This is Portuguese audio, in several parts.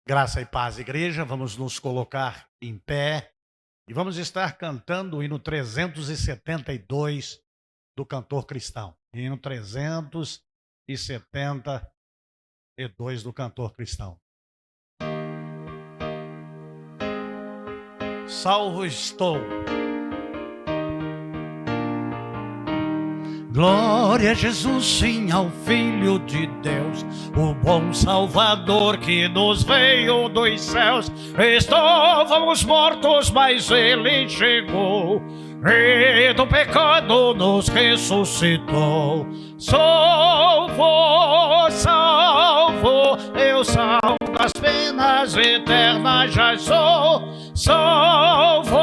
Graça e paz, igreja. Vamos nos colocar em pé e vamos estar cantando o hino 372 do cantor cristão. Hino 372 do cantor cristão. Salvo estou. Glória a Jesus, sim, ao Filho de Deus, o bom Salvador que nos veio dos céus. Estávamos mortos, mas Ele chegou e do pecado nos ressuscitou. Salvo, salvo, eu salvo das penas eternas já sou. Salvo,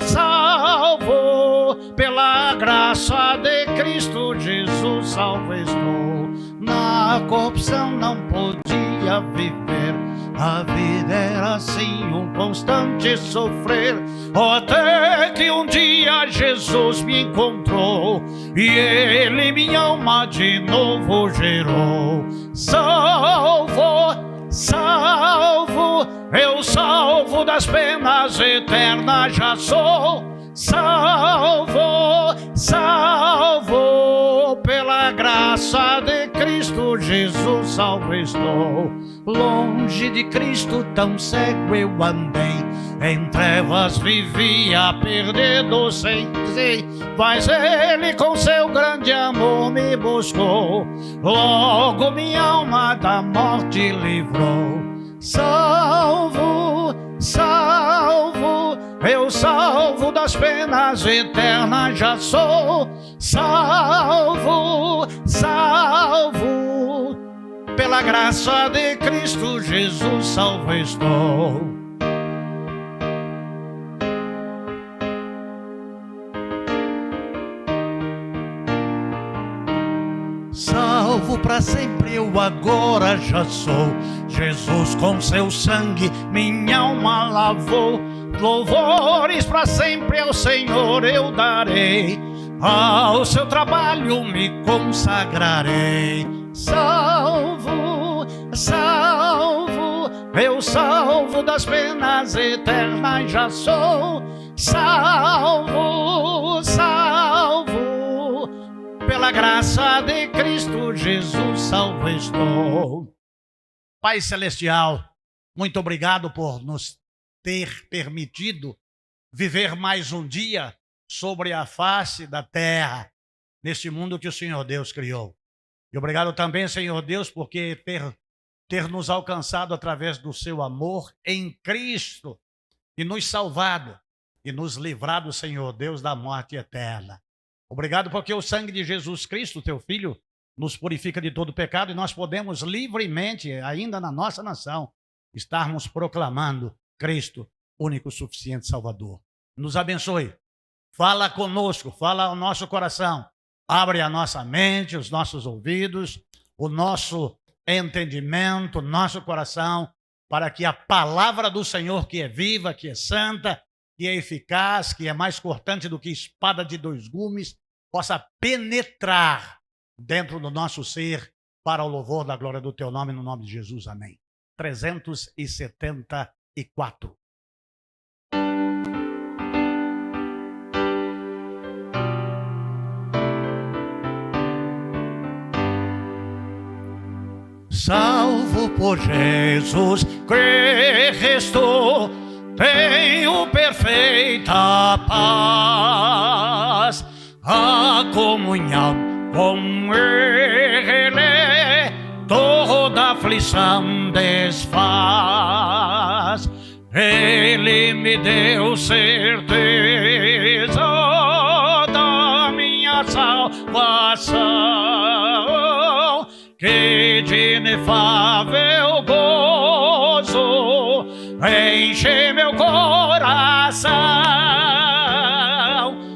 salvo, pela graça de Cristo Jesus salvo estou. Na corrupção não podia viver, a vida era assim um constante sofrer, até que um dia Jesus me encontrou e Ele minha alma de novo gerou. Salvo, salvo, eu salvo das penas eternas já sou. Salvo, salvo, pela graça de Cristo Jesus salvo estou. Longe de Cristo tão cego eu andei, em trevas vivia perdido sem sei, mas Ele com seu grande amor me buscou, logo minha alma da morte livrou. Salvo, salvo, eu salvo das penas eternas já sou. Salvo, salvo, pela graça de Cristo Jesus salvo estou. Salvo para sempre eu agora já sou. Jesus com seu sangue minha alma lavou. Louvores para sempre ao Senhor eu darei, ao seu trabalho me consagrarei. Salvo, salvo, eu salvo das penas eternas já sou. Salvo, salvo, pela graça de Cristo Jesus salvo estou. Pai Celestial, muito obrigado por nos ter permitido viver mais um dia sobre a face da terra, neste mundo que o Senhor Deus criou. E obrigado também, Senhor Deus, porque ter nos alcançado através do seu amor em Cristo e nos salvado e nos livrado, Senhor Deus, da morte eterna. Obrigado porque o sangue de Jesus Cristo, teu Filho, nos purifica de todo pecado e nós podemos livremente, ainda na nossa nação, estarmos proclamando Cristo, único, suficiente Salvador. Nos abençoe. Fala conosco, fala ao nosso coração. Abre a nossa mente, os nossos ouvidos, o nosso entendimento, nosso coração, para que a palavra do Senhor, que é viva, que é santa, que é eficaz, que é mais cortante do que espada de dois gumes, possa penetrar dentro do nosso ser para o louvor da glória do teu nome, no nome de Jesus. Amém. 374. Salvo por Jesus Cristo, tenho perfeita paz, a comunhão com Ele toda aflição desfaz. Ele me deu certeza da minha salvação, que de inefável gozo enche meu coração.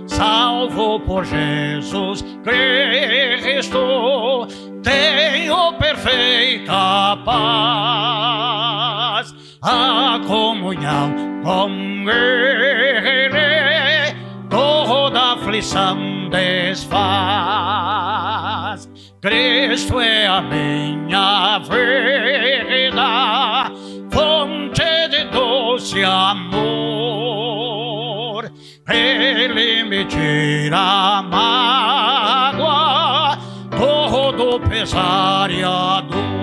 Salvo por Jesus Cristo, tenho perfeita paz, a comunhão com Ele toda aflição desfaz. Cristo é a minha vida, doce amor, Ele me tira a mágoa, todo pesar e a dor.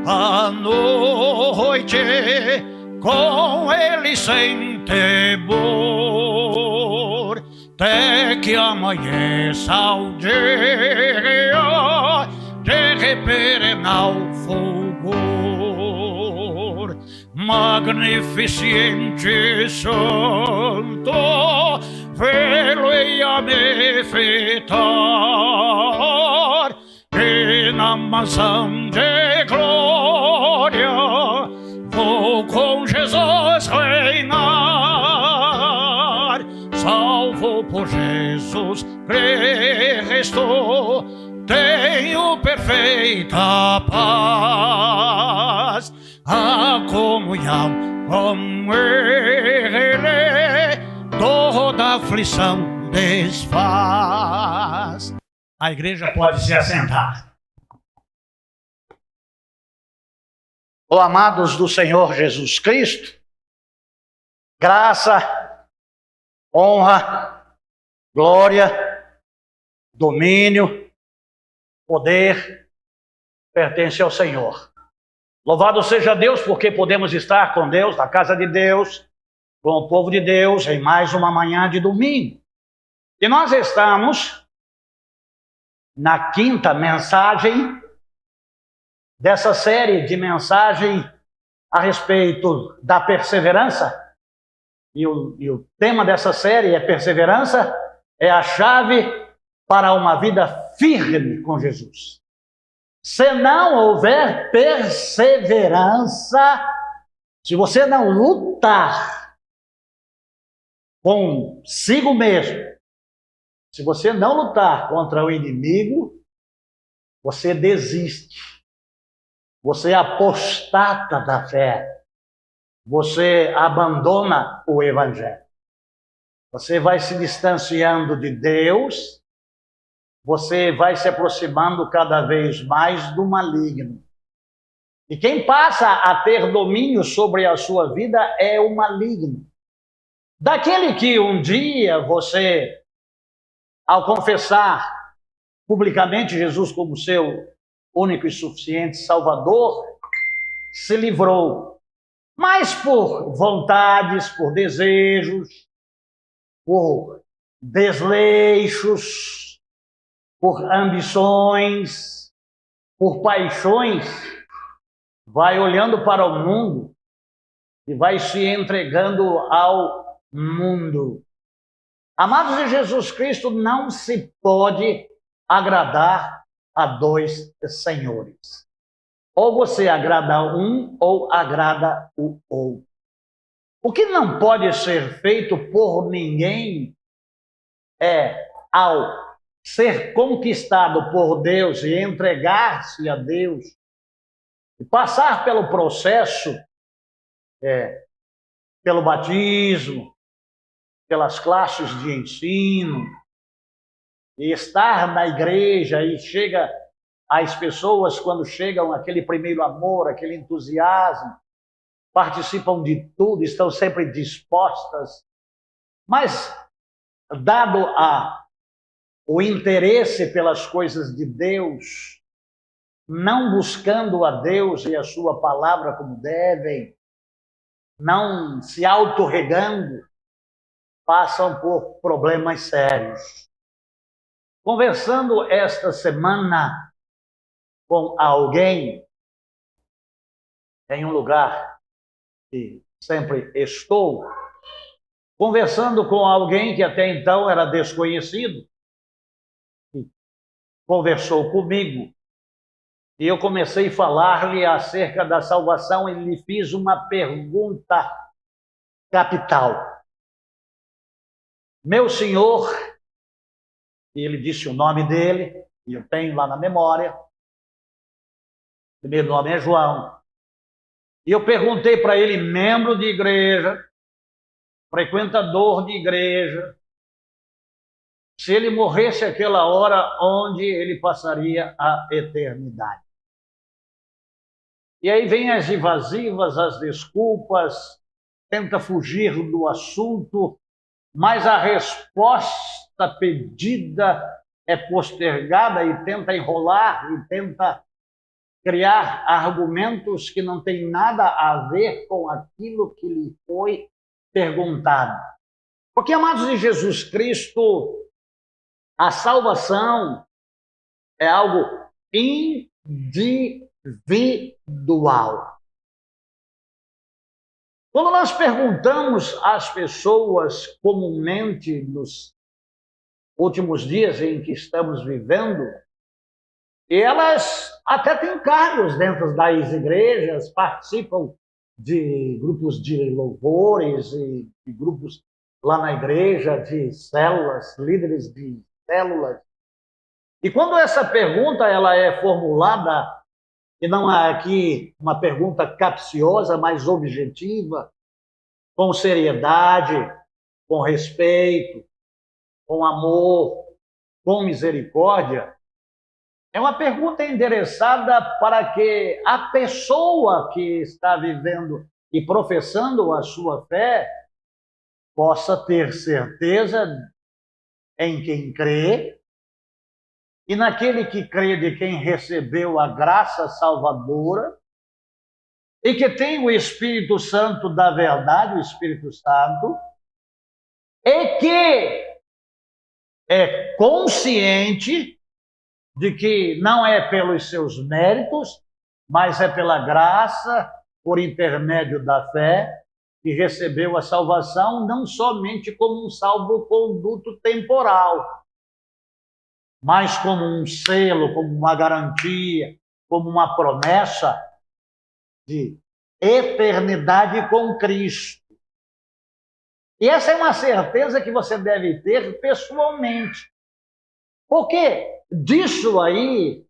A noite com ele sem temor, até que amanheça o dia de perenal fulgor. Magnificente santo, vê-lo-ia me fitar, e na mansão de glória vou com Jesus reinar. Salvo por Jesus Cristo, tenho perfeita paz, a comunhão com Ele toda aflição desfaz. A igreja pode se assentar. Oh, amados do Senhor Jesus Cristo, graça, honra, glória, domínio, poder pertence ao Senhor. Louvado seja Deus, porque podemos estar com Deus, na casa de Deus, com o povo de Deus, em mais uma manhã de domingo. E nós estamos na quinta mensagem dessa série de mensagem a respeito da perseverança. E o tema dessa série é perseverança, é a chave para uma vida firme com Jesus. Se não houver perseverança, se você não lutar consigo mesmo, se você não lutar contra o inimigo, você desiste. Você apostata da fé. Você abandona o evangelho. Você vai se distanciando de Deus. Você vai se aproximando cada vez mais do maligno. E quem passa a ter domínio sobre a sua vida é o maligno. Daquele que um dia você, ao confessar publicamente Jesus como seu único e suficiente Salvador, se livrou. Mas por vontades, por desejos, por desleixos, por ambições, por paixões, vai olhando para o mundo e vai se entregando ao mundo. Amados de Jesus Cristo, não se pode agradar a dois senhores. Ou você agrada um ou agrada o outro. O que não pode ser feito por ninguém é, ao ser conquistado por Deus e entregar-se a Deus, e passar pelo processo, pelo batismo, pelas classes de ensino, e estar na igreja, e chega as pessoas, quando chegam aquele primeiro amor, aquele entusiasmo, participam de tudo, estão sempre dispostas, mas dado o interesse pelas coisas de Deus, não buscando a Deus e a sua palavra como devem, não se autorregando, passam por problemas sérios. Conversando esta semana com alguém em um lugar que sempre estou, conversando com alguém que até então era desconhecido, que conversou comigo, e eu comecei a falar-lhe acerca da salvação e lhe fiz uma pergunta capital. Meu senhor, e ele disse o nome dele, e eu tenho lá na memória, o primeiro nome é João, e eu perguntei para ele, membro de igreja, frequentador de igreja, se ele morresse aquela hora, onde ele passaria a eternidade. E aí vem as evasivas, as desculpas, tenta fugir do assunto, mas a resposta pedida é postergada e tenta enrolar e tenta criar argumentos que não têm nada a ver com aquilo que lhe foi perguntado. Porque, amados de Jesus Cristo, a salvação é algo individual. Quando nós perguntamos às pessoas comumente nos últimos dias em que estamos vivendo, elas até têm cargos dentro das igrejas, participam de grupos de louvores e de grupos lá na igreja, de células, líderes de células. E quando essa pergunta ela é formulada, e não é aqui uma pergunta capciosa, mas objetiva, com seriedade, com respeito, com amor, com misericórdia, é uma pergunta endereçada para que a pessoa que está vivendo e professando a sua fé possa ter certeza em quem crê e naquele que crê de quem recebeu a graça salvadora e que tem o Espírito Santo da verdade, o Espírito Santo, e que é consciente de que não é pelos seus méritos, mas é pela graça, por intermédio da fé, que recebeu a salvação, não somente como um salvo-conduto temporal, mas como um selo, como uma garantia, como uma promessa de eternidade com Cristo. E essa é uma certeza que você deve ter pessoalmente. Porque disso aí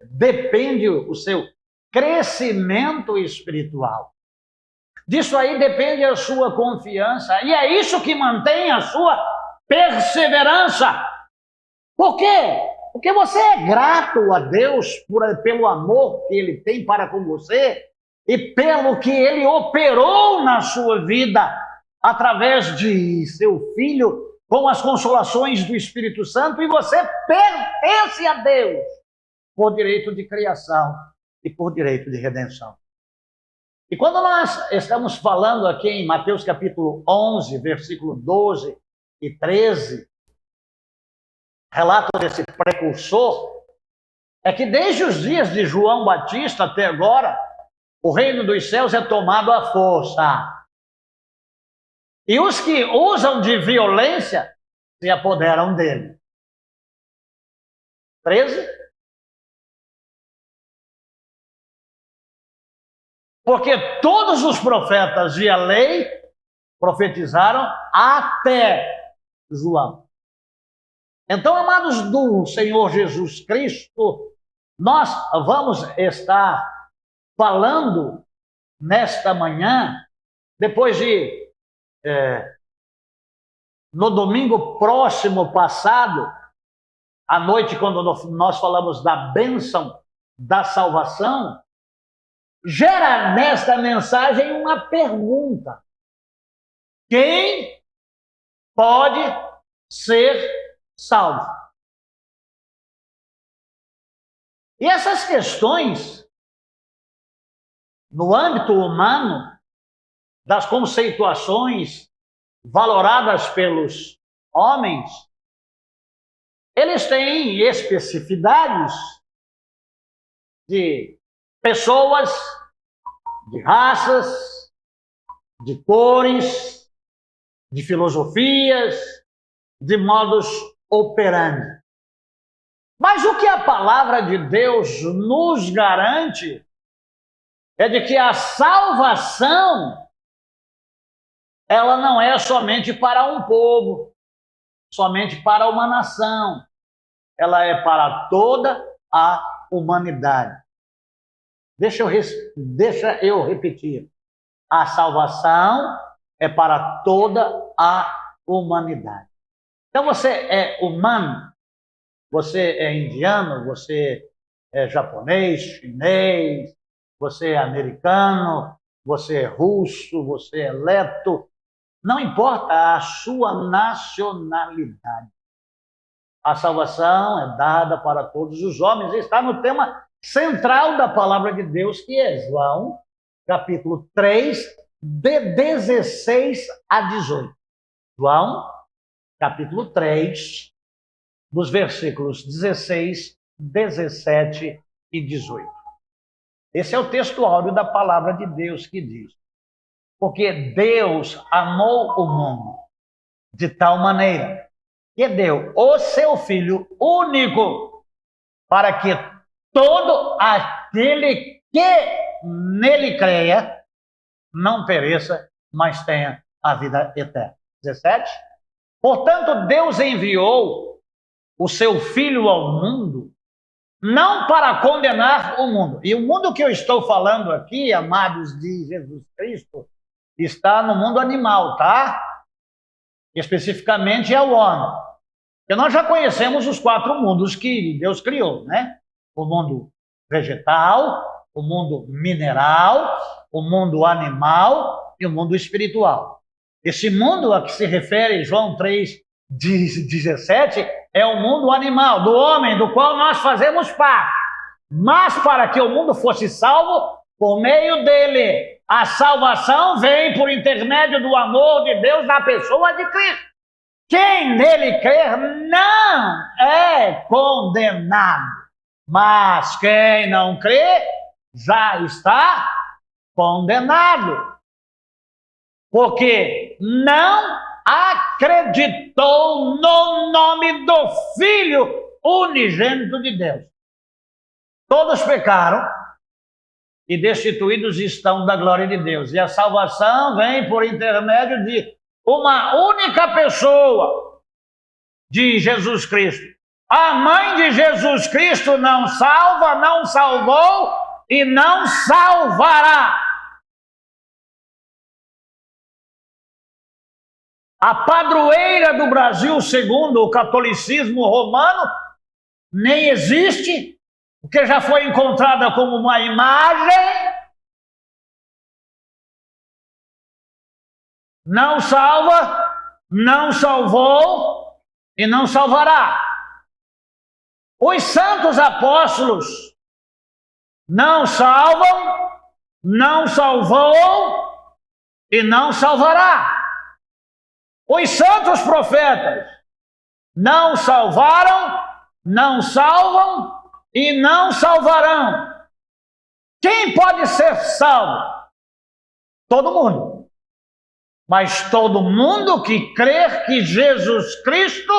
depende o seu crescimento espiritual. Disso aí depende a sua confiança. E é isso que mantém a sua perseverança. Por quê? Porque você é grato a Deus pelo amor que Ele tem para com você e pelo que Ele operou na sua vida através de seu Filho, com as consolações do Espírito Santo, e você pertence a Deus por direito de criação e por direito de redenção. E quando nós estamos falando aqui em Mateus capítulo 11, versículo 12 e 13, relato desse precursor, é que desde os dias de João Batista até agora, o reino dos céus é tomado à força. E os que usam de violência se apoderam dele. 13. Porque todos os profetas e a lei profetizaram até João. Então, amados do Senhor Jesus Cristo, nós vamos estar falando nesta manhã, depois de no domingo próximo passado, à noite, quando nós falamos da bênção da salvação, gera nesta mensagem uma pergunta: quem pode ser salvo? E essas questões, no âmbito humano, das conceituações valoradas pelos homens, eles têm especificidades de pessoas, de raças, de cores, de filosofias, de modus operandi. Mas o que a palavra de Deus nos garante é de que a salvação, ela não é somente para um povo, somente para uma nação. Ela é para toda a humanidade. Deixa eu repetir. A salvação é para toda a humanidade. Então você é humano, você é indiano, você é japonês, chinês, você é americano, você é russo, você é leto. Não importa a sua nacionalidade. A salvação é dada para todos os homens. Está no tema central da palavra de Deus, que é João, capítulo 3, de 16 a 18. João, capítulo 3, dos versículos 16, 17 e 18. Esse é o texto áureo da palavra de Deus que diz: porque Deus amou o mundo de tal maneira que deu o seu Filho único, para que todo aquele que nele creia não pereça, mas tenha a vida eterna. 17. Portanto, Deus enviou o seu Filho ao mundo, não para condenar o mundo. E o mundo que eu estou falando aqui, amados de Jesus Cristo, está no mundo animal, tá? Especificamente é o homem. Porque nós já conhecemos os 4 mundos que Deus criou, né? O mundo vegetal, o mundo mineral, o mundo animal e o mundo espiritual. Esse mundo a que se refere João 3:17 é o mundo animal, do homem, do qual nós fazemos parte. Mas para que o mundo fosse salvo, por meio dele, a salvação vem por intermédio do amor de Deus na pessoa de Cristo. Quem nele crer não é condenado, mas quem não crê já está condenado, porque não acreditou no nome do Filho unigênito de Deus. Todos pecaram e destituídos estão da glória de Deus. E a salvação vem por intermédio de uma única pessoa, de Jesus Cristo. A mãe de Jesus Cristo não salva, não salvou e não salvará. A padroeira do Brasil, segundo o catolicismo romano, nem existe, porque já foi encontrada como uma imagem. Não salva, não salvou e não salvará. Os santos apóstolos não salvam, não salvou e não salvará. Os santos profetas não salvaram, não salvam e não salvarão. Quem pode ser salvo? Todo mundo. Mas todo mundo que crer que Jesus Cristo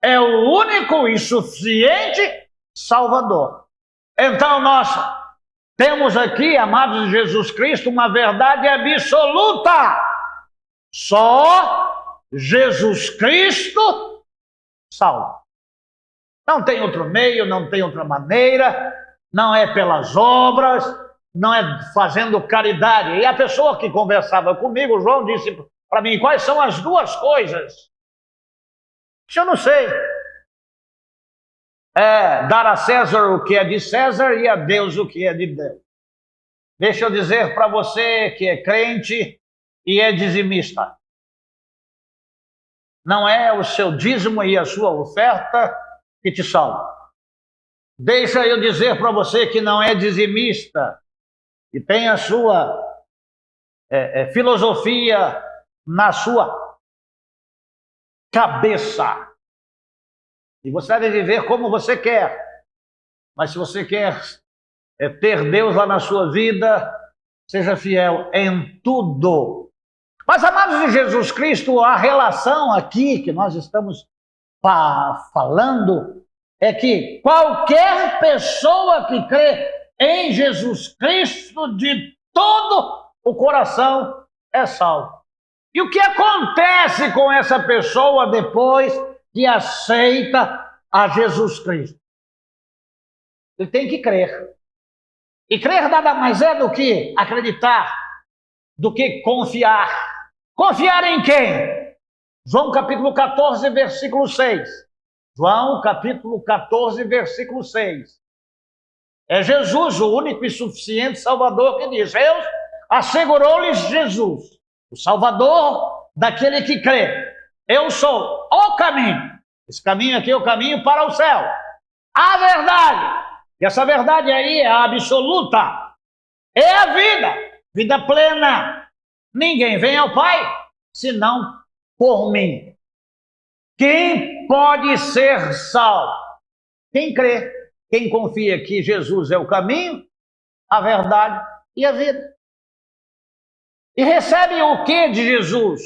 é o único e suficiente Salvador. Então nós temos aqui, amados de Jesus Cristo, uma verdade absoluta. Só Jesus Cristo salva. Não tem outro meio, não tem outra maneira, não é pelas obras, não é fazendo caridade. E a pessoa que conversava comigo, João, disse para mim: quais são as 2 coisas? Eu não sei. É dar a César o que é de César e a Deus o que é de Deus. Deixa eu dizer para você que é crente e é dizimista. Não é o seu dízimo e a sua oferta que te salva. Deixa eu dizer para você que não é dizimista e tem a sua filosofia na sua cabeça. E você deve viver como você quer. Mas se você quer é ter Deus lá na sua vida, seja fiel em tudo. Mas, amados de Jesus Cristo, a relação aqui que nós estamos falando é que qualquer pessoa que crê em Jesus Cristo de todo o coração é salvo. E o que acontece com essa pessoa depois que aceita a Jesus Cristo? Ele tem que crer. E crer nada mais é do que acreditar, do que confiar. Confiar em quem? João capítulo 14, versículo 6. João capítulo 14, versículo 6. É Jesus, o único e suficiente Salvador, que diz: Deus assegurou-lhes Jesus, o Salvador daquele que crê. Eu sou o caminho. Esse caminho aqui é o caminho para o céu. A verdade. E essa verdade aí é a absoluta. É a vida. Vida plena. Ninguém vem ao Pai senão por mim. Quem pode ser salvo? Quem crê. Quem confia que Jesus é o caminho, a verdade e a vida. E recebe o que de Jesus?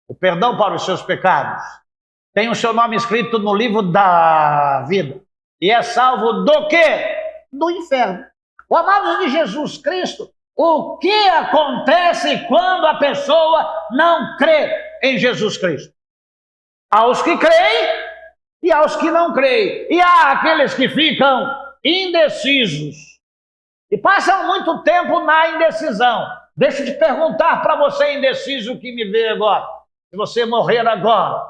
O perdão para os seus pecados. Tem o seu nome escrito no livro da vida. E é salvo do quê? Do inferno. O amado de Jesus Cristo, o que acontece quando a pessoa não crê em Jesus Cristo? Aos que creem e aos que não creem. E há aqueles que ficam indecisos e passam muito tempo na indecisão. Deixa eu te perguntar para você, indeciso, que me vê agora. Se você morrer agora,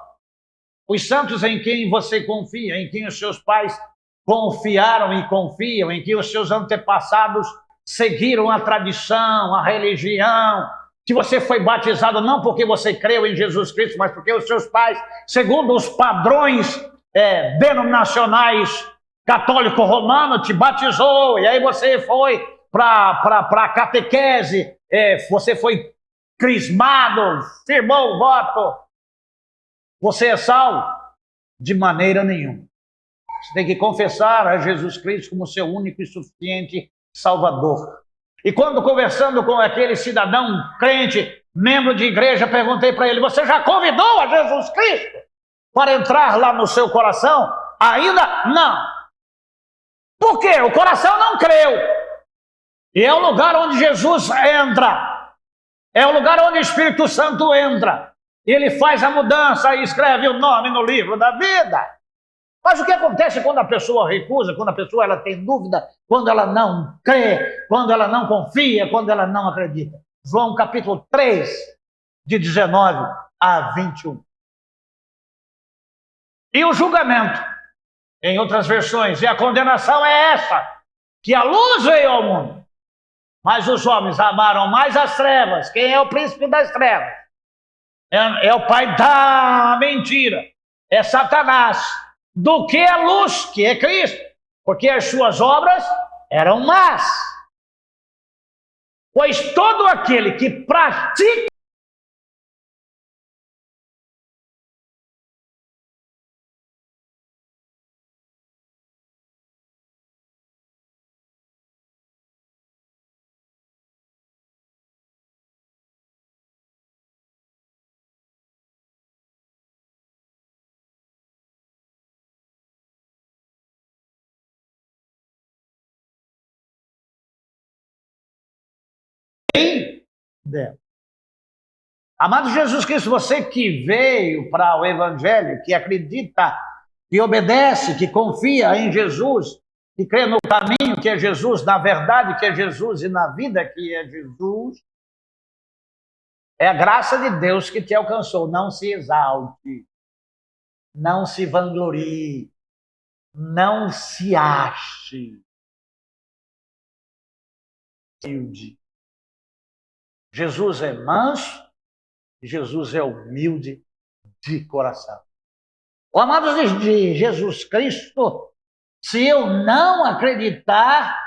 os santos em quem você confia, em quem os seus pais confiaram e confiam, em que os seus antepassados seguiram a tradição, a religião, que você foi batizado não porque você creu em Jesus Cristo, mas porque os seus pais, segundo os padrões denominacionais católico-romano, te batizou, e aí você foi para a catequese, você foi crismado, firmou o voto. Você é salvo? De maneira nenhuma. Você tem que confessar a Jesus Cristo como seu único e suficiente Salvador. E quando conversando com aquele cidadão crente, membro de igreja, perguntei para ele: você já convidou a Jesus Cristo para entrar lá no seu coração? Ainda não. Por quê? O coração não creu. E é o lugar onde Jesus entra. É o lugar onde o Espírito Santo entra. Ele faz a mudança e escreve o nome no livro da vida. Mas o que acontece quando a pessoa recusa, quando a pessoa ela tem dúvida, quando ela não crê, quando ela não confia, quando ela não acredita? João capítulo 3, de 19 a 21. E o julgamento, em outras versões, e a condenação é essa, que a luz veio ao mundo, mas os homens amaram mais as trevas. Quem é o príncipe das trevas? É o pai da mentira, é Satanás, do que a luz, que é Cristo, porque as suas obras eram más. Pois todo aquele que pratica dela. Amado Jesus Cristo, você que veio para o Evangelho, que acredita, que obedece, que confia em Jesus, que crê no caminho que é Jesus, na verdade que é Jesus e na vida que é Jesus, é a graça de Deus que te alcançou. Não se exalte, não se vanglorie, não se ache humilde. Jesus é manso, Jesus é humilde de coração. O amado de Jesus Cristo, se eu não acreditar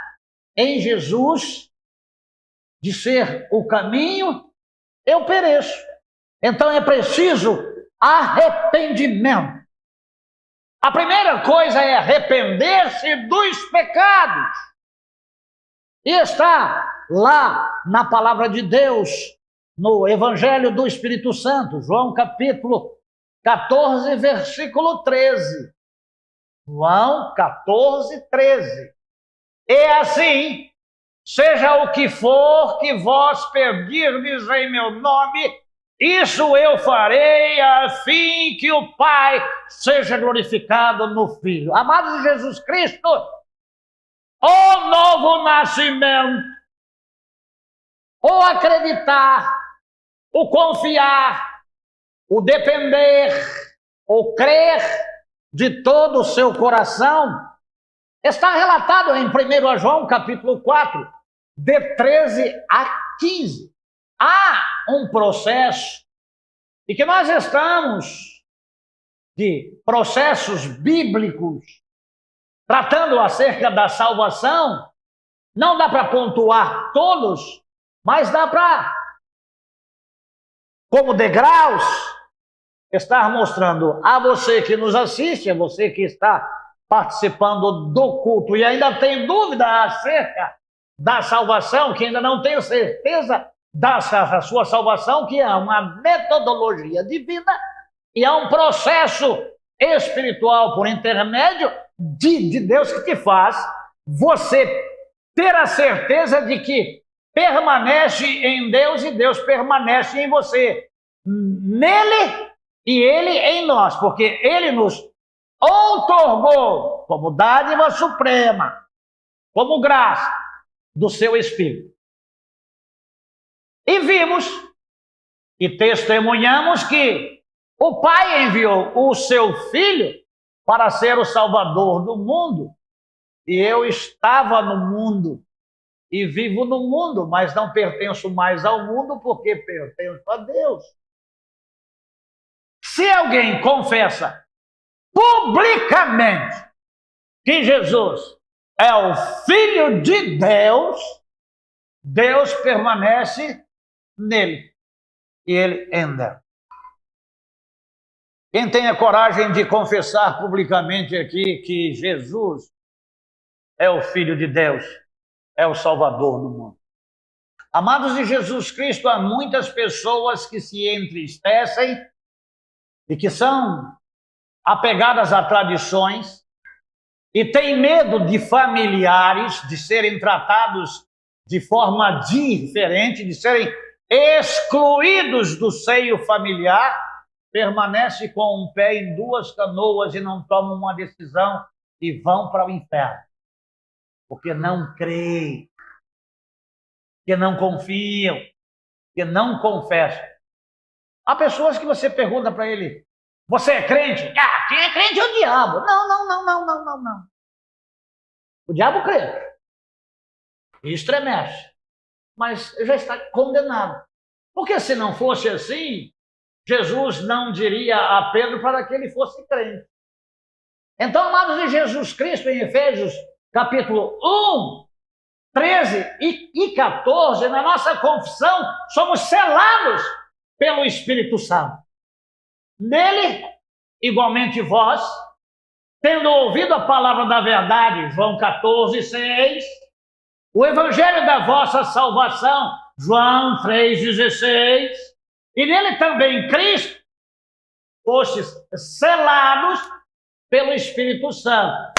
em Jesus, de ser o caminho, eu pereço. Então é preciso arrependimento. A primeira coisa é arrepender-se dos pecados. E está lá na palavra de Deus, no Evangelho do Espírito Santo, João capítulo 14, versículo 13. João 14, 13. E assim, seja o que for que vós pedirdes em meu nome, isso eu farei, a fim que o Pai seja glorificado no Filho. Amados de Jesus Cristo, o novo nascimento, o acreditar, o confiar, o depender, o crer de todo o seu coração, está relatado em 1 João capítulo 4, de 13 a 15. Há um processo, e que nós estamos de processos bíblicos, tratando acerca da salvação. Não dá para pontuar todos, mas dá para, como degraus, estar mostrando a você que nos assiste, a você que está participando do culto e ainda tem dúvida acerca da salvação, que ainda não tem certeza da sua salvação, que é uma metodologia divina e é um processo espiritual por intermédio de Deus que te faz você ter a certeza de que permanece em Deus e Deus permanece em você. Nele e ele em nós, porque ele nos outorgou como dádiva suprema, como graça do seu Espírito. E vimos e testemunhamos que o Pai enviou o seu Filho para ser o Salvador do mundo. E eu estava no mundo e vivo no mundo, mas não pertenço mais ao mundo porque pertenço a Deus. Se alguém confessa publicamente que Jesus é o Filho de Deus, Deus permanece nele e ele anda. Quem tem a coragem de confessar publicamente aqui que Jesus é o Filho de Deus, é o Salvador do mundo? Amados de Jesus Cristo, há muitas pessoas que se entristecem e que são apegadas a tradições e têm medo de familiares, de serem tratados de forma diferente, de serem excluídos do seio familiar, permanece com um pé em duas canoas e não tomam uma decisão e vão para o inferno. Porque não creem, que não confiam, que não confessam. Há pessoas que você pergunta para ele, você é crente? Ah, quem é crente é o diabo. Não. O diabo crê. E estremece. Mas já está condenado. Porque se não fosse assim, Jesus não diria a Pedro para que ele fosse crente. Então, amados de Jesus Cristo, em Efésios capítulo 1, 13 e 14, na nossa confissão, somos selados pelo Espírito Santo. Nele, igualmente vós, tendo ouvido a palavra da verdade, João 14, 6, o evangelho da vossa salvação, João 3,16, e nele também Cristo, fostes selados pelo Espírito Santo,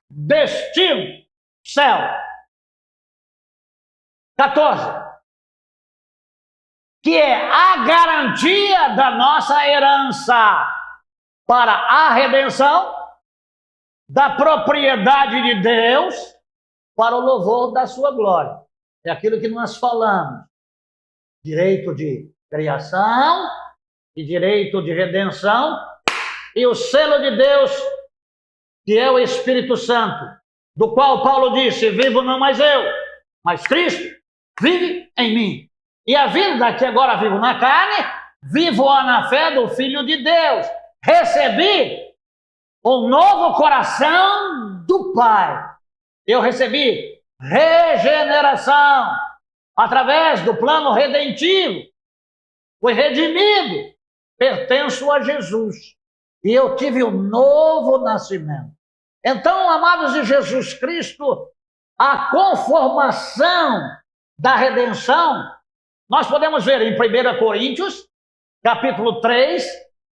destino, céu. 14. Que é a garantia da nossa herança para a redenção da propriedade de Deus para o louvor da sua glória. É aquilo que nós falamos. Direito de criação e direito de redenção e o selo de Deus, que é o Espírito Santo, do qual Paulo disse, vivo não mais eu, mas Cristo vive em mim. E a vida que agora vivo na carne, vivo-a na fé do Filho de Deus. Recebi um novo coração do Pai. Eu recebi regeneração através do plano redentivo. Fui redimido. Pertenço a Jesus. E eu tive um novo nascimento. Então, amados de Jesus Cristo, a conformação da redenção, nós podemos ver em 1 Coríntios, capítulo 3,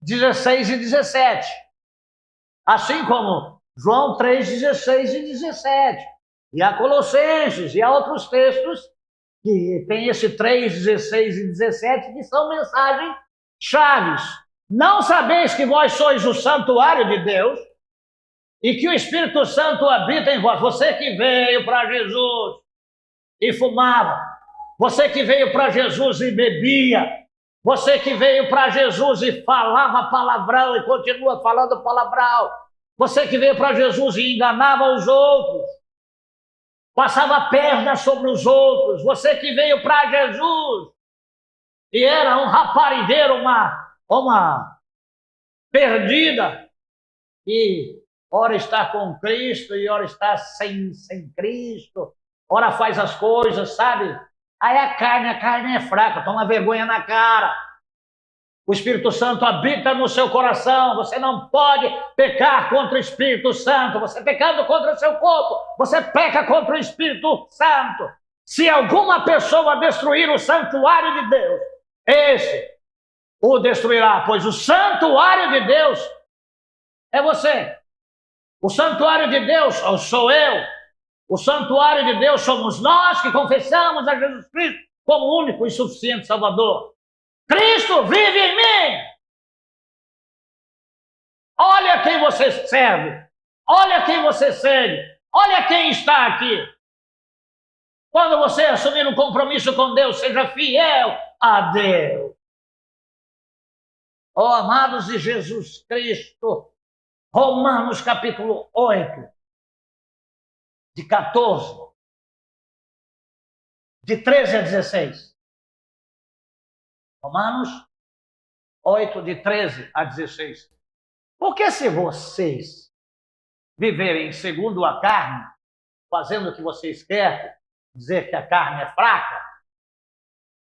16 e 17. Assim como João 3, 16 e 17. E há Colossenses, e há outros textos que tem esse 3, 16 e 17, que são mensagens chaves. Não sabeis que vós sois o santuário de Deus e que o Espírito Santo habita em vós. Você que veio para Jesus e fumava, você que veio para Jesus e bebia, você que veio para Jesus e falava palavrão e continua falando palavrão, você que veio para Jesus e enganava os outros, passava a perna sobre os outros, você que veio para Jesus e era um raparigueiro, uma perdida, e ora está com Cristo e ora está sem Cristo, ora faz as coisas, sabe? Aí a carne é fraca, toma vergonha na cara. O Espírito Santo habita no seu coração, você não pode pecar contra o Espírito Santo. Você pecando contra o seu corpo, você peca contra o Espírito Santo. Se alguma pessoa destruir o santuário de Deus, esse o destruirá, pois o santuário de Deus é você. O santuário de Deus sou eu. O santuário de Deus somos nós que confessamos a Jesus Cristo como único e suficiente Salvador. Cristo vive em mim. Olha quem você serve. Olha quem você segue. Olha quem está aqui. Quando você assumir um compromisso com Deus, seja fiel a Deus. Oh, amados de Jesus Cristo, Romanos capítulo 8, de 14, de 13 a 16. Romanos 8, de 13 a 16. Porque se vocês viverem segundo a carne, fazendo o que vocês querem, dizer que a carne é fraca,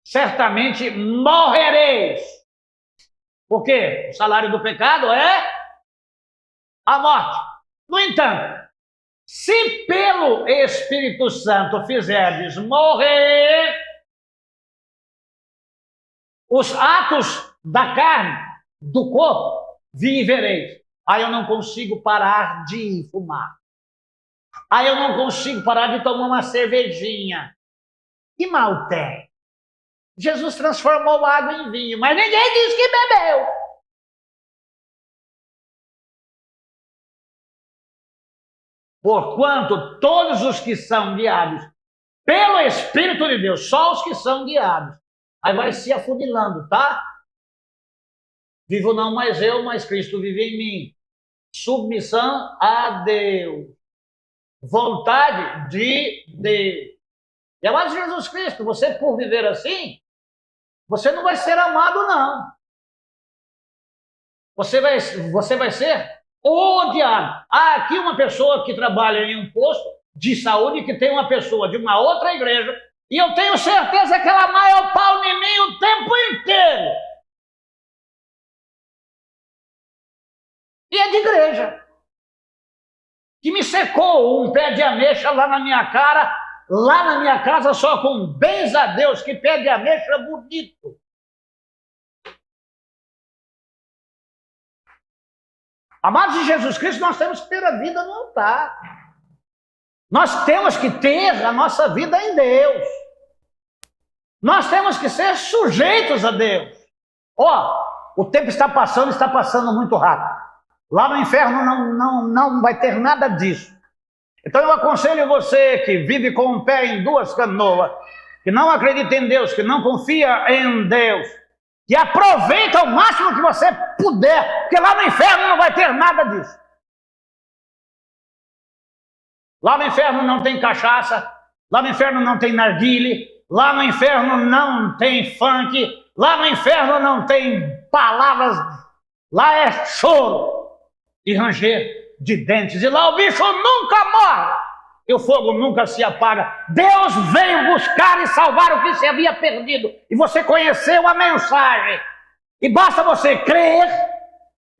certamente morrereis. Porque o salário do pecado é a morte. No entanto, se pelo Espírito Santo fizerdes morrer os atos da carne, do corpo, vivereis. Aí eu não consigo parar de fumar. Aí eu não consigo parar de tomar uma cervejinha. Que mal tem? Jesus transformou água em vinho, mas ninguém disse que bebeu. Porquanto todos os que são guiados pelo Espírito de Deus, só os que são guiados, aí vai se afunilando, tá? Vivo não mais eu, mas Cristo vive em mim. Submissão a Deus. Vontade de Deus. E amado Jesus Cristo, você por viver assim, você não vai ser amado, não. Você vai ser odiado. Há aqui uma pessoa que trabalha em um posto de saúde que tem uma pessoa de uma outra igreja e eu tenho certeza que ela maia o pau em mim o tempo inteiro. E é de igreja. Que me secou um pé de ameixa lá na minha cara, lá na minha casa, só com bens a Deus, que pé de ameixa bonito. Amados de Jesus Cristo, nós temos que ter a vida no altar. Nós temos que ter a nossa vida em Deus. Nós temos que ser sujeitos a Deus. O tempo está passando muito rápido. Lá no inferno não vai ter nada disso. Então eu aconselho você que vive com um pé em duas canoas, que não acredita em Deus, que não confia em Deus, que aproveita o máximo que você puder, porque lá no inferno não vai ter nada disso. Lá no inferno não tem cachaça, lá no inferno não tem narguile, lá no inferno não tem funk, lá no inferno não tem palavras, lá é choro e ranger de dentes, e lá o bicho nunca morre, e o fogo nunca se apaga. Deus veio buscar e salvar o que se havia perdido, e você conheceu a mensagem, e basta você crer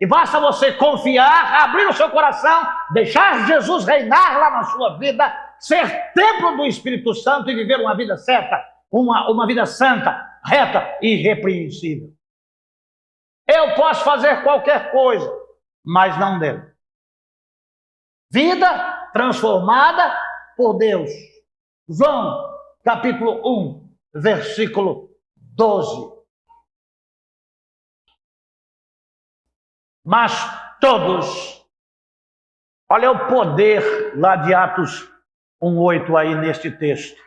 E basta você confiar, abrir o seu coração, deixar Jesus reinar lá na sua vida, ser templo do Espírito Santo e viver uma vida certa, uma vida santa, reta e irrepreensível. Eu posso fazer qualquer coisa, mas não devo. Vida transformada por Deus. João, capítulo 1, versículo 12. Mas todos, olha o poder lá de Atos 1:8 aí neste texto.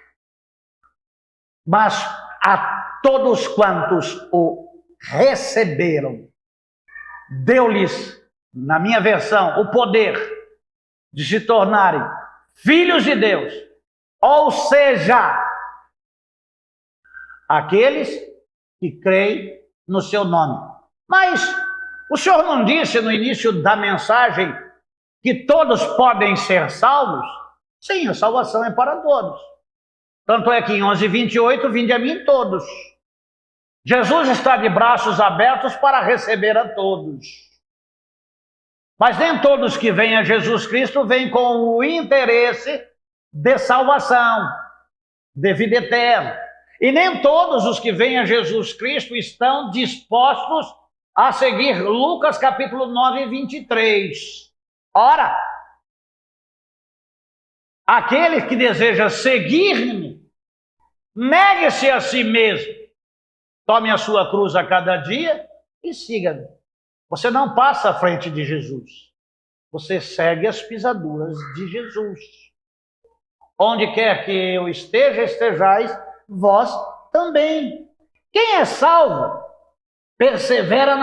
Mas a todos quantos o receberam, deu-lhes, na minha versão, o poder de se tornarem filhos de Deus, ou seja, aqueles que creem no seu nome. Mas o Senhor não disse no início da mensagem que todos podem ser salvos? Sim, a salvação é para todos. Tanto é que em 11:28, vinde a mim todos. Jesus está de braços abertos para receber a todos. Mas nem todos que vêm a Jesus Cristo vêm com o interesse de salvação, de vida eterna. E nem todos os que vêm a Jesus Cristo estão dispostos a seguir Lucas capítulo 9:23. Ora, aquele que deseja seguir-me, negue-se a si mesmo, tome a sua cruz a cada dia e siga-me. Você não passa à frente de Jesus, você segue as pisaduras de Jesus. Onde quer que eu esteja, estejais vós também. Quem é salvo persevera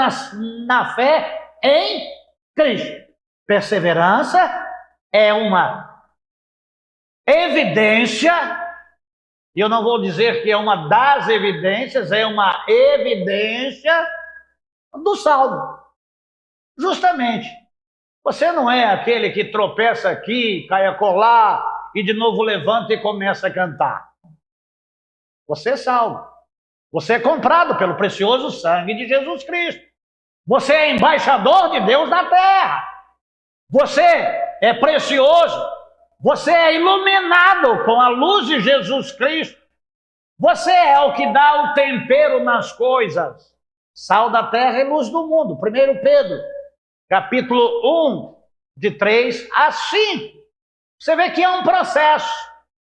na fé em Cristo. Perseverança é uma evidência, e eu não vou dizer que é uma das evidências, é uma evidência do salvo. Justamente, você não é aquele que tropeça aqui, cai acolá e de novo levanta e começa a cantar. Você é salvo. Você é comprado pelo precioso sangue de Jesus Cristo. Você é embaixador de Deus na terra. Você é precioso. Você é iluminado com a luz de Jesus Cristo. Você é o que dá o tempero nas coisas. Sal da terra e luz do mundo. 1 Pedro, capítulo 1, de 3 a 5. Você vê que é um processo.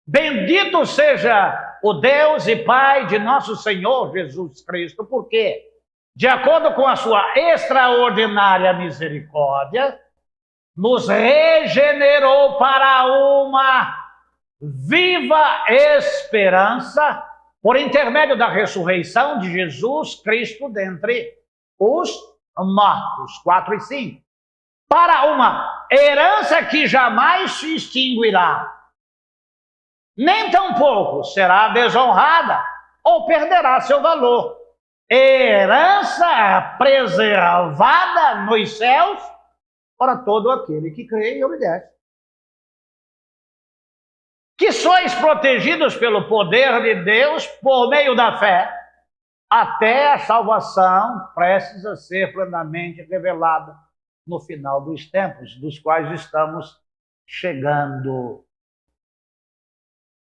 Bendito seja o Deus e Pai de nosso Senhor Jesus Cristo, porque, de acordo com a sua extraordinária misericórdia, nos regenerou para uma viva esperança por intermédio da ressurreição de Jesus Cristo dentre os mortos. 4 e 5. Para uma herança que jamais se extinguirá, nem tampouco será desonrada ou perderá seu valor. Herança preservada nos céus para todo aquele que crê e obedece. Que sois protegidos pelo poder de Deus por meio da fé, até a salvação prestes a ser plenamente revelada no final dos tempos, dos quais estamos chegando.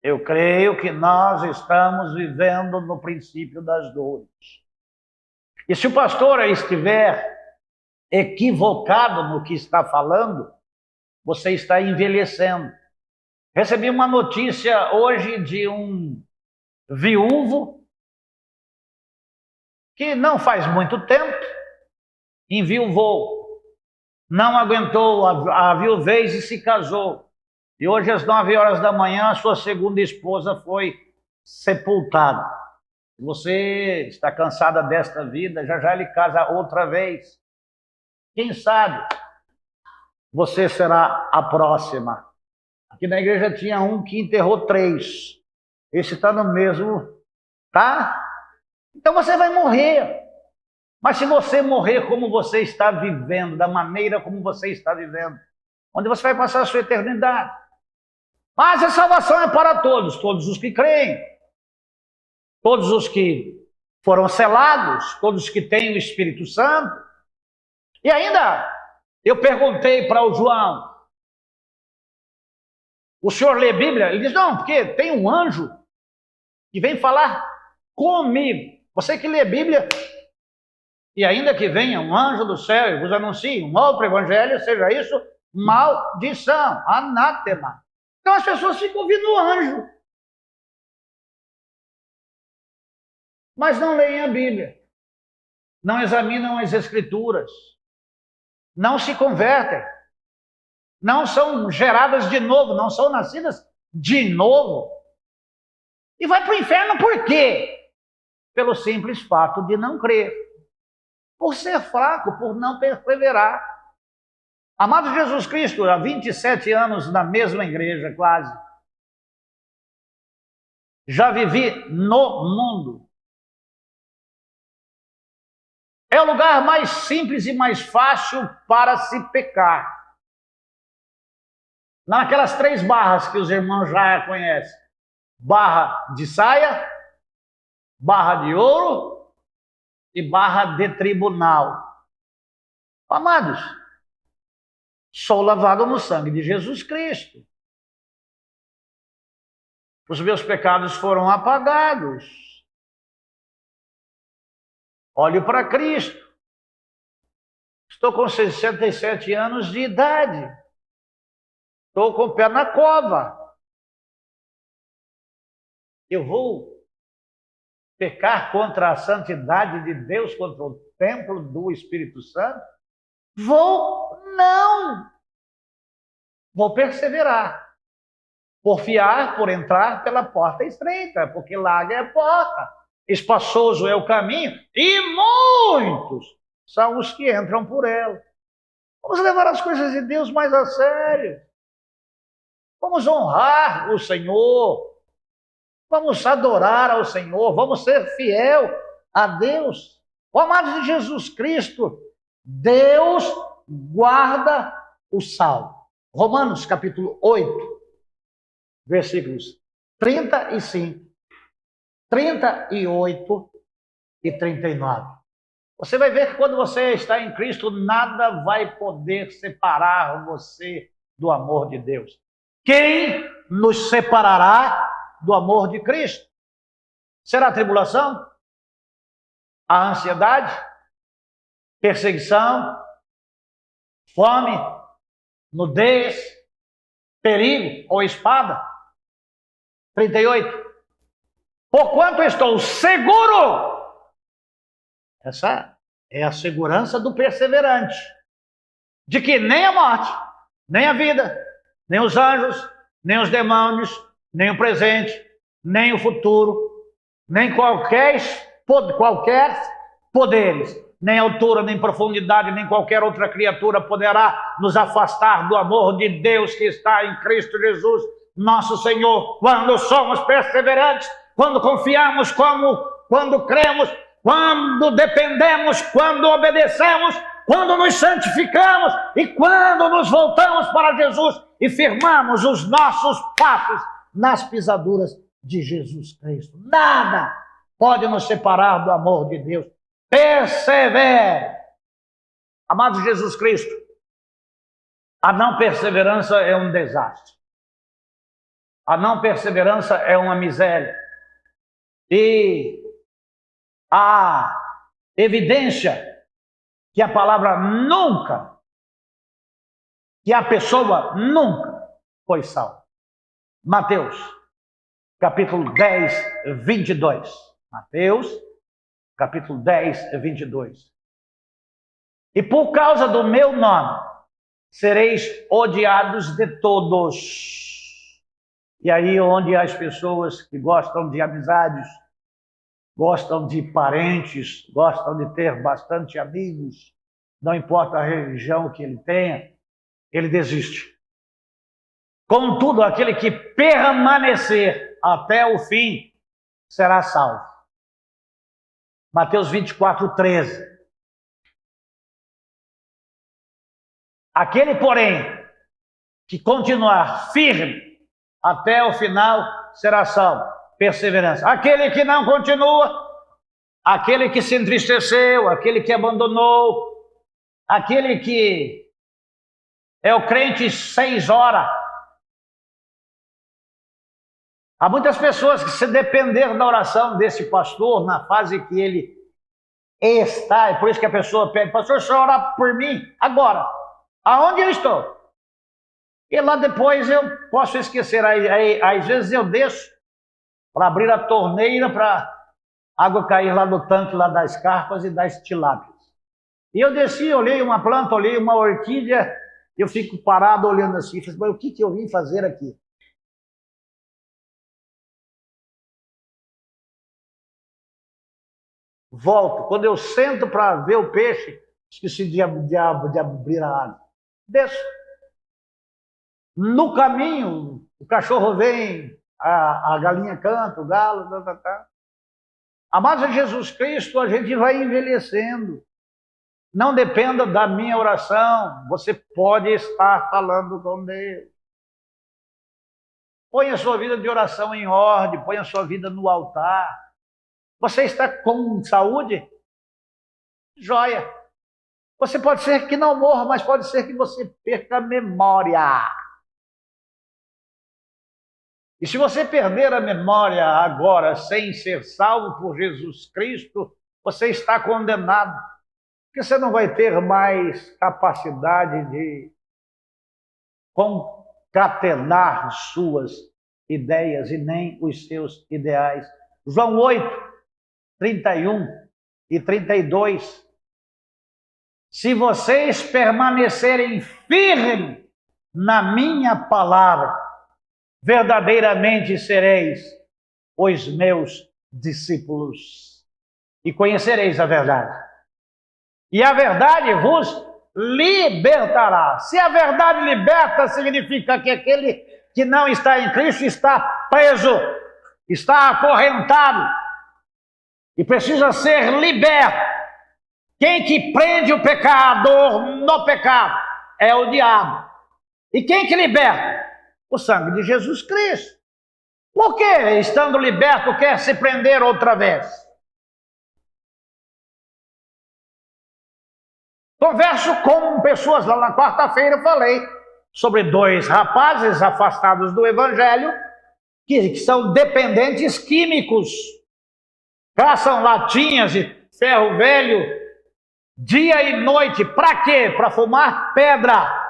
Eu creio que nós estamos vivendo no princípio das dores. E se o pastor estiver equivocado no que está falando, você está envelhecendo. Recebi uma notícia hoje de um viúvo que não faz muito tempo enviuvou, não aguentou a viuvez e se casou. E hoje, às 9 horas da manhã, a sua segunda esposa foi sepultada. Você está cansada desta vida, já ele casa outra vez. Quem sabe você será a próxima. Aqui na igreja tinha um que enterrou 3. Esse está no mesmo, tá? Então você vai morrer. Mas se você morrer como você está vivendo, da maneira como você está vivendo, onde você vai passar a sua eternidade? Mas a salvação é para todos, todos os que creem, todos os que foram selados, todos que têm o Espírito Santo. E ainda eu perguntei para o João, o senhor lê Bíblia? Ele diz, não, porque tem um anjo que vem falar comigo. Você que lê Bíblia, e ainda que venha um anjo do céu e vos anuncie um outro evangelho, seja isso maldição, anátema. Então as pessoas ficam ouvindo o anjo, mas não leem a Bíblia, não examinam as Escrituras, não se convertem, não são geradas de novo, não são nascidas de novo. E vai para o inferno por quê? Pelo simples fato de não crer, por ser fraco, por não perseverar. Amado Jesus Cristo, há 27 anos na mesma igreja, quase. Já vivi no mundo. É o lugar mais simples e mais fácil para se pecar. Naquelas 3 barras que os irmãos já conhecem. Barra de saia, barra de ouro e barra de tribunal. Amados, sou lavado no sangue de Jesus Cristo. Os meus pecados foram apagados. Olho para Cristo. Estou com 67 anos de idade. Estou com o pé na cova. Eu vou pecar contra a santidade de Deus, contra o templo do Espírito Santo? Vou não. Vou perseverar. Porfiar por entrar pela porta estreita, porque larga é a porta, espaçoso é o caminho, e muitos são os que entram por ela. Vamos levar as coisas de Deus mais a sério. Vamos honrar o Senhor. Vamos adorar ao Senhor. Vamos ser fiel a Deus. Ó amados de Jesus Cristo, Deus guarda o salvo. Romanos capítulo 8, versículos 35, 38 e 39. Você vai ver que quando você está em Cristo, nada vai poder separar você do amor de Deus. Quem nos separará do amor de Cristo? Será a tribulação? A ansiedade? Perseguição? Fome? Nudez? Perigo ou espada? 38. Porquanto estou seguro. Essa é a segurança do perseverante. De que nem a morte, nem a vida, nem os anjos, nem os demônios, nem o presente, nem o futuro, nem qualquer poderes, nem altura, nem profundidade, nem qualquer outra criatura poderá nos afastar do amor de Deus que está em Cristo Jesus, nosso Senhor, quando somos perseverantes, quando confiamos, quando cremos, quando dependemos, quando obedecemos, quando nos santificamos e quando nos voltamos para Jesus e firmamos os nossos passos nas pisaduras de Jesus Cristo. Nada pode nos separar do amor de Deus. Persevere. Amado Jesus Cristo, a não perseverança é um desastre. A não perseverança é uma miséria. E a evidência que a palavra nunca, que a pessoa nunca foi salva. Mateus, capítulo 10, 22. Mateus, capítulo 10, 22. E por causa do meu nome, sereis odiados de todos. E aí onde as pessoas que gostam de amizades, gostam de parentes, gostam de ter bastante amigos, não importa a religião que ele tenha, ele desiste. Contudo, aquele que permanecer até o fim será salvo. Mateus 24, 13. Aquele, porém, que continuar firme até o final será salvo. Perseverança. Aquele que não continua, aquele que se entristeceu, aquele que abandonou, aquele que é o crente 6 horas. Há muitas pessoas que, se depender da oração desse pastor, na fase que ele está, é por isso que a pessoa pede: pastor, só orar por mim agora, aonde eu estou? E lá depois eu posso esquecer. Aí às vezes eu desço para abrir a torneira para água cair lá no tanque lá das carpas e das tilápias. E eu desci, olhei uma planta, olhei uma orquídea, eu fico parado olhando assim, falei: mas o que eu vim fazer aqui? Volto. Quando eu sento para ver o peixe, esqueci de abrir a água. Desço. No caminho, o cachorro vem, a galinha canta, o galo, tá. Amados de Jesus Cristo, a gente vai envelhecendo. Não dependa da minha oração, você pode estar falando com Deus. Põe a sua vida de oração em ordem, põe a sua vida no altar. Você está com saúde? Joia. Você pode ser que não morra, mas pode ser que você perca a memória. E se você perder a memória agora, sem ser salvo por Jesus Cristo, você está condenado. Porque você não vai ter mais capacidade de concatenar suas ideias e nem os seus ideais. João 8, 31 e 32. Se vocês permanecerem firmes na minha palavra, verdadeiramente sereis os meus discípulos e conhecereis a verdade. E a verdade vos libertará. Se a verdade liberta, significa que aquele que não está em Cristo está preso, está acorrentado e precisa ser liberto. Quem que prende o pecador no pecado é o diabo. E quem que liberta? O sangue de Jesus Cristo. Por que, estando liberto, quer se prender outra vez? Converso com pessoas, lá na quarta-feira eu falei sobre 2 rapazes afastados do Evangelho, que são dependentes químicos, caçam latinhas de ferro velho, dia e noite. Para quê? Para fumar pedra.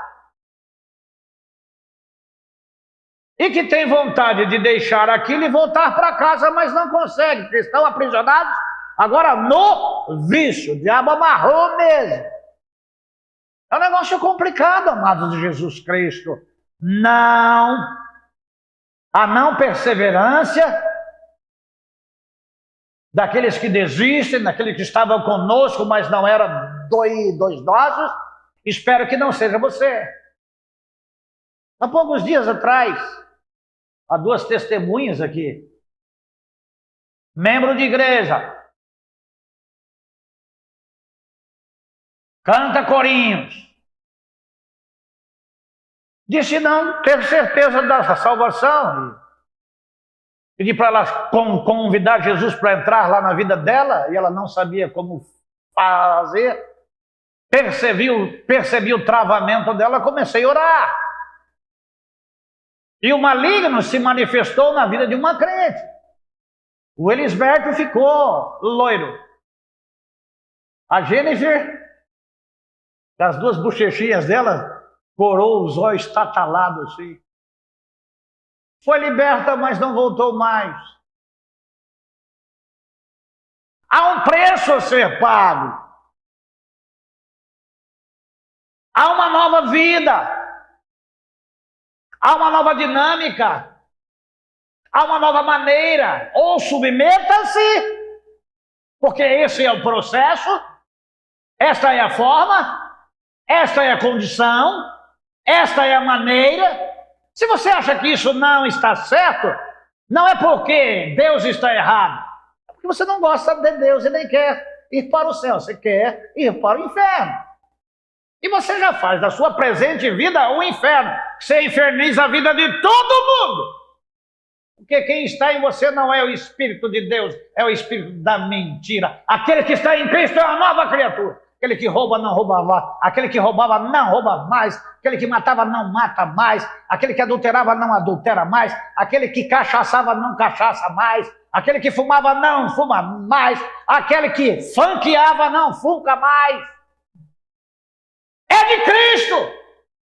E que tem vontade de deixar aquilo e voltar para casa, mas não consegue, porque estão aprisionados agora no vício. O diabo amarrou mesmo. É um negócio complicado, amados de Jesus Cristo. A não perseverança daqueles que desistem, daqueles que estavam conosco, mas não eram doidosos. Espero que não seja você. Há poucos dias atrás, há 2 testemunhas aqui, membro de igreja, canta corinhos, disse não ter certeza da salvação, pedi para ela convidar Jesus para entrar lá na vida dela, e ela não sabia como fazer. Percebi o travamento dela, comecei a orar. E o maligno se manifestou na vida de uma crente. O Elisberto ficou loiro. A Jennifer, as 2 bochechinhas dela, corou os olhos tatalados assim. Foi liberta, mas não voltou mais. Há um preço a ser pago. Há uma nova vida. Há uma nova dinâmica. Há uma nova maneira. Ou submeta-se, porque esse é o processo, esta é a forma, esta é a condição, esta é a maneira. Se você acha que isso não está certo, não é porque Deus está errado, é porque você não gosta de Deus e nem quer ir para o céu, você quer ir para o inferno. E você já faz da sua presente vida o inferno. Você inferniza a vida de todo mundo. Porque quem está em você não é o Espírito de Deus, é o Espírito da mentira. Aquele que está em Cristo é uma nova criatura. Aquele que rouba não roubava, aquele que roubava não rouba mais, aquele que matava não mata mais, aquele que adulterava não adultera mais, aquele que cachaçava não cachaça mais, aquele que fumava não fuma mais, aquele que funkeava não funca mais. É de Cristo,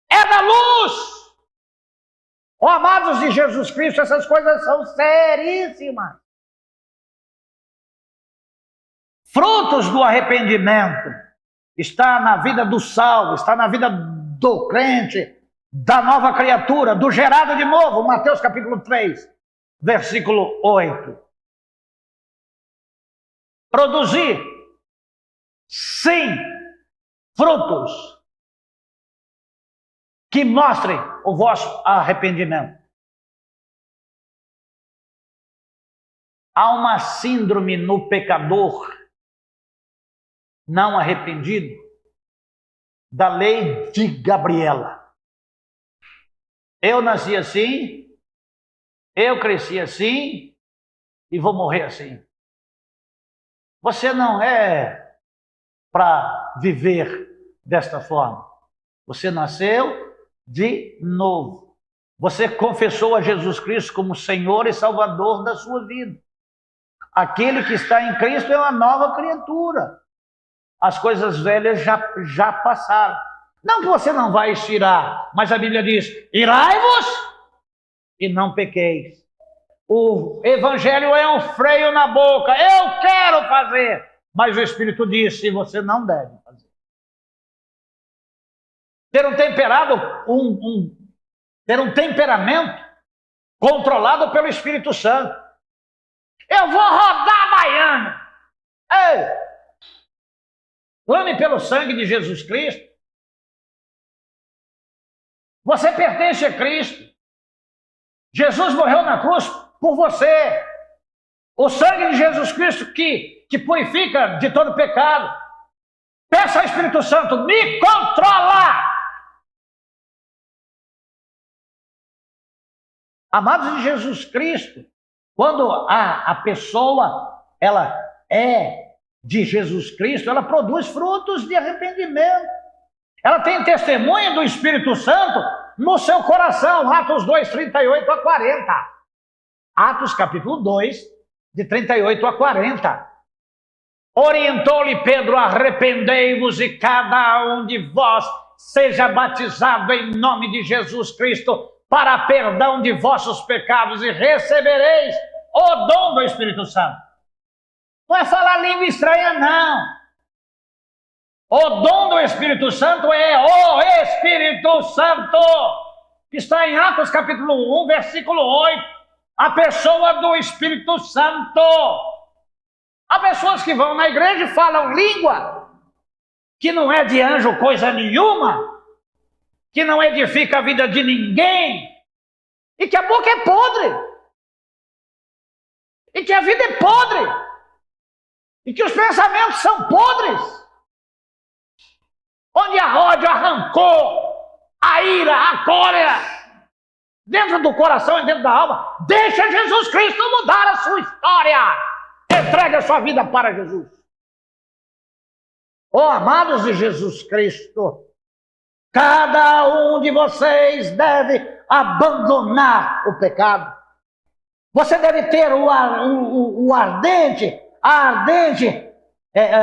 é da luz. Oh, amados de Jesus Cristo, essas coisas são seríssimas. Frutos do arrependimento está na vida do salvo, está na vida do crente, da nova criatura, do gerado de novo. Mateus capítulo 3, versículo 8. Produzir, sim, frutos que mostrem o vosso arrependimento. Há uma síndrome no pecador não arrependido da lei de Gabriela. Eu nasci assim, eu cresci assim e vou morrer assim. Você não é para viver desta forma. Você nasceu de novo. Você confessou a Jesus Cristo como Senhor e Salvador da sua vida. Aquele que está em Cristo é uma nova criatura. As coisas velhas já passaram. Não que você não vai estirar, mas a Bíblia diz, irai-vos e não pequeis. O Evangelho é um freio na boca. Eu quero fazer, mas o Espírito disse, você não deve fazer. Ter um temperamento controlado pelo Espírito Santo. Eu vou rodar a baiana. Ei! Clame pelo sangue de Jesus Cristo. Você pertence a Cristo. Jesus morreu na cruz por você. O sangue de Jesus Cristo que purifica de todo pecado. Peça ao Espírito Santo, me controla. Amados de Jesus Cristo, quando a pessoa ela é de Jesus Cristo, ela produz frutos de arrependimento. Ela tem testemunho do Espírito Santo no seu coração. Atos 2, 38 a 40. Atos capítulo 2, de 38 a 40. Orientou-lhe Pedro, arrependei-vos e cada um de vós seja batizado em nome de Jesus Cristo para perdão de vossos pecados e recebereis o dom do Espírito Santo. Não é falar língua estranha, não. O dom do Espírito Santo é o Espírito Santo. Está em Atos capítulo 1, versículo 8. A pessoa do Espírito Santo. Há pessoas que vão na igreja e falam língua, que não é de anjo coisa nenhuma, que não edifica a vida de ninguém, e que a boca é podre, e que a vida é podre. E que os pensamentos são podres. Onde a ódio, a rancor, a ira, a cólera, dentro do coração e dentro da alma, deixa Jesus Cristo mudar a sua história. Entregue a sua vida para Jesus. Oh, amados de Jesus Cristo, cada um de vocês deve abandonar o pecado. Você deve ter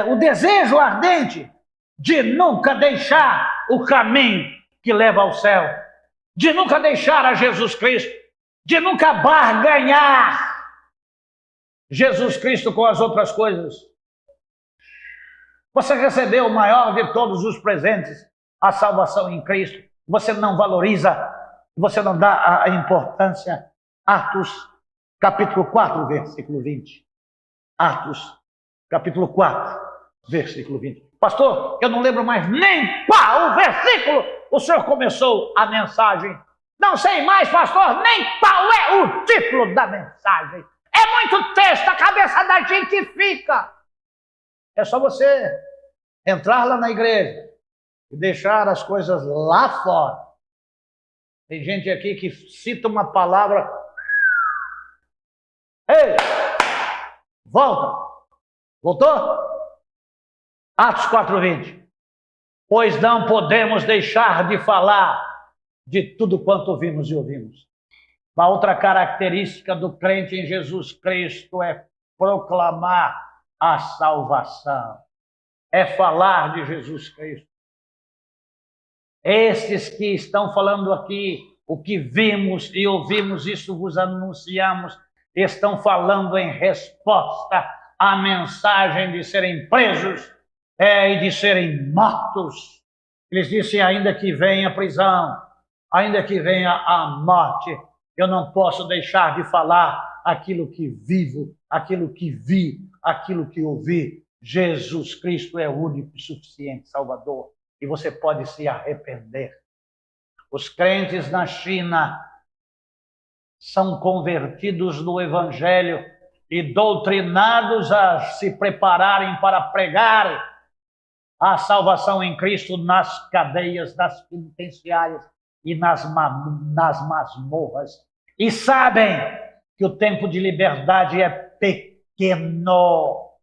o desejo ardente de nunca deixar o caminho que leva ao céu, de nunca deixar a Jesus Cristo, de nunca barganhar Jesus Cristo com as outras coisas. Você recebeu o maior de todos os presentes, a salvação em Cristo. Você não valoriza, você não dá a importância. Atos capítulo 4, versículo 20. Atos capítulo 4, versículo 20. Pastor, eu não lembro mais nem qual o versículo o senhor começou a mensagem. Não sei mais, pastor, nem qual é o título da mensagem. É muito texto, a cabeça da gente fica. É só você entrar lá na igreja e deixar as coisas lá fora. Tem gente aqui que cita uma palavra. Ei, volta. Voltou? Atos 4:20. Pois não podemos deixar de falar de tudo quanto vimos e ouvimos. Uma outra característica do crente em Jesus Cristo é proclamar a salvação. É falar de Jesus Cristo. Esses que estão falando aqui, o que vimos e ouvimos, isso vos anunciamos, estão falando em resposta à mensagem de serem presos e de serem mortos. Eles dizem, ainda que venha a prisão, ainda que venha a morte, eu não posso deixar de falar aquilo que vivo, aquilo que vi, aquilo que ouvi. Jesus Cristo é o único e suficiente Salvador. E você pode se arrepender. Os crentes na China são convertidos no Evangelho e doutrinados a se prepararem para pregar a salvação em Cristo nas cadeias, nas penitenciárias e nas masmorras. E sabem que o tempo de liberdade é pequeno,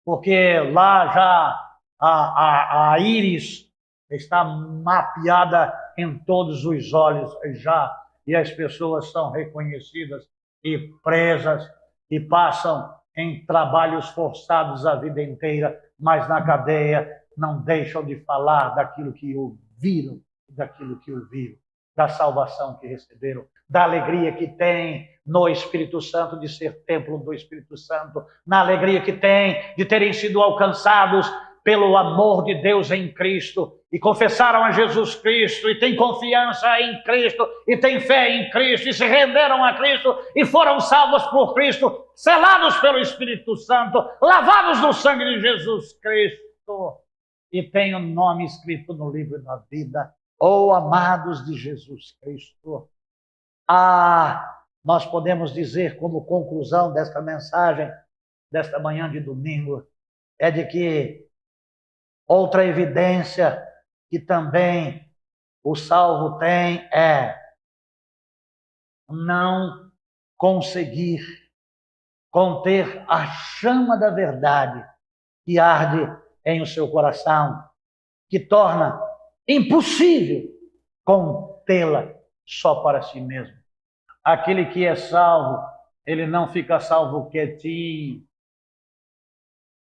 porque lá já a íris está mapeada em todos os olhos já, e as pessoas são reconhecidas e presas e passam em trabalhos forçados a vida inteira, mas na cadeia não deixam de falar daquilo que ouviram, daquilo que ouviram, da salvação que receberam, da alegria que tem no Espírito Santo, de ser templo do Espírito Santo, na alegria que tem de terem sido alcançados pelo amor de Deus em Cristo, e confessaram a Jesus Cristo, e têm confiança em Cristo, e têm fé em Cristo, e se renderam a Cristo, e foram salvos por Cristo, selados pelo Espírito Santo, lavados no sangue de Jesus Cristo, e têm o nome escrito no livro da vida. Oh, amados de Jesus Cristo, nós podemos dizer como conclusão desta mensagem, desta manhã de domingo, é de que outra evidência que também o salvo tem é não conseguir conter a chama da verdade que arde em o seu coração, que torna impossível contê-la só para si mesmo. Aquele que é salvo, ele não fica salvo quietinho,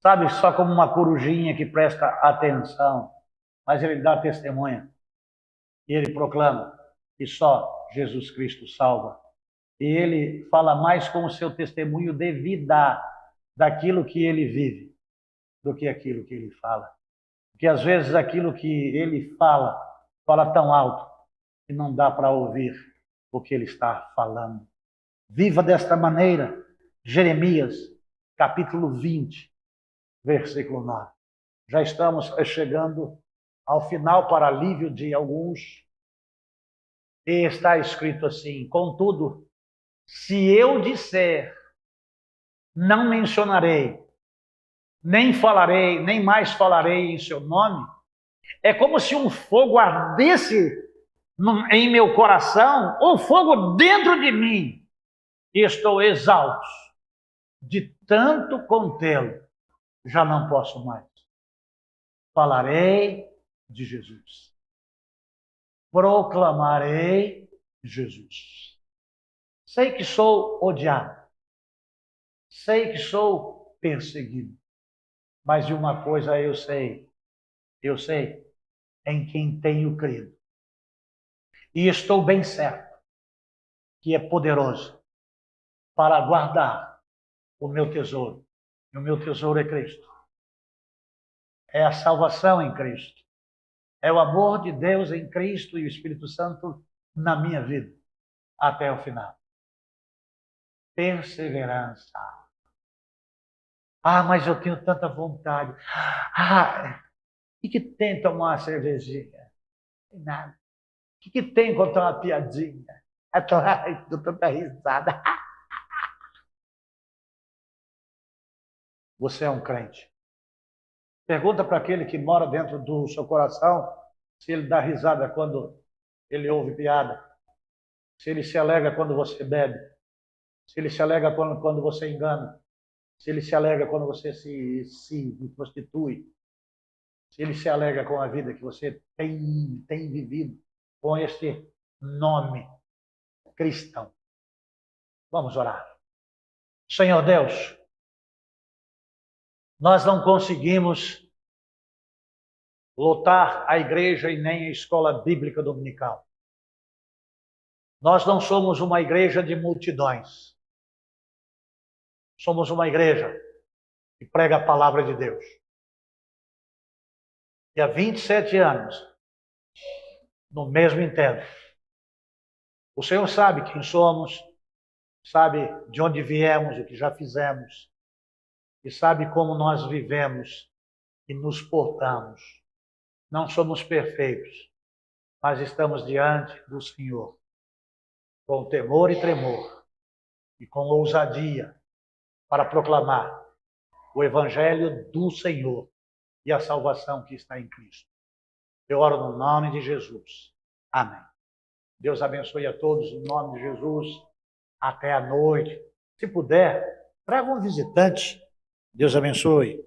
sabe, só como uma corujinha que presta atenção, mas ele dá testemunha e ele proclama que só Jesus Cristo salva. E ele fala mais com o seu testemunho de vida daquilo que ele vive do que aquilo que ele fala. Porque às vezes aquilo que ele fala tão alto que não dá para ouvir o que ele está falando. Viva desta maneira. Jeremias, capítulo 20, versículo 9. Já estamos chegando ao final, para alívio de alguns. E está escrito assim: contudo, se eu disser, não mencionarei, nem falarei, nem mais falarei em seu nome, é como se um fogo ardesse em meu coração, um fogo dentro de mim, e estou exausto de tanto contê-lo, já não posso mais. Falarei de Jesus. Proclamarei Jesus. Sei que sou odiado. Sei que sou perseguido. Mas de uma coisa eu sei em quem tenho crido. E estou bem certo que é poderoso para guardar o meu tesouro. E o meu tesouro é Cristo. É a salvação em Cristo. É o amor de Deus em Cristo e o Espírito Santo na minha vida até o final. Perseverança. Mas eu tenho tanta vontade. O que tem tomar uma cervejinha? Não tem nada. O que tem contar uma piadinha? Estou tanta risada. Você é um crente. Pergunta para aquele que mora dentro do seu coração se ele dá risada quando ele ouve piada, se ele se alegra quando você bebe, se ele se alegra quando você engana, se ele se alegra quando você se prostitui, se Ele se alegra com a vida que você tem vivido com este nome cristão. Vamos orar. Senhor Deus, nós não conseguimos lotar a igreja e nem a escola bíblica dominical. Nós não somos uma igreja de multidões. Somos uma igreja que prega a palavra de Deus. E há 27 anos, no mesmo intento. O Senhor sabe quem somos, sabe de onde viemos, o que já fizemos, e sabe como nós vivemos e nos portamos. Não somos perfeitos, mas estamos diante do Senhor, com temor e tremor, e com ousadia, para proclamar o Evangelho do Senhor e a salvação que está em Cristo. Eu oro no nome de Jesus. Amém. Deus abençoe a todos no nome de Jesus. Até a noite. Se puder, traga um visitante. Deus abençoe.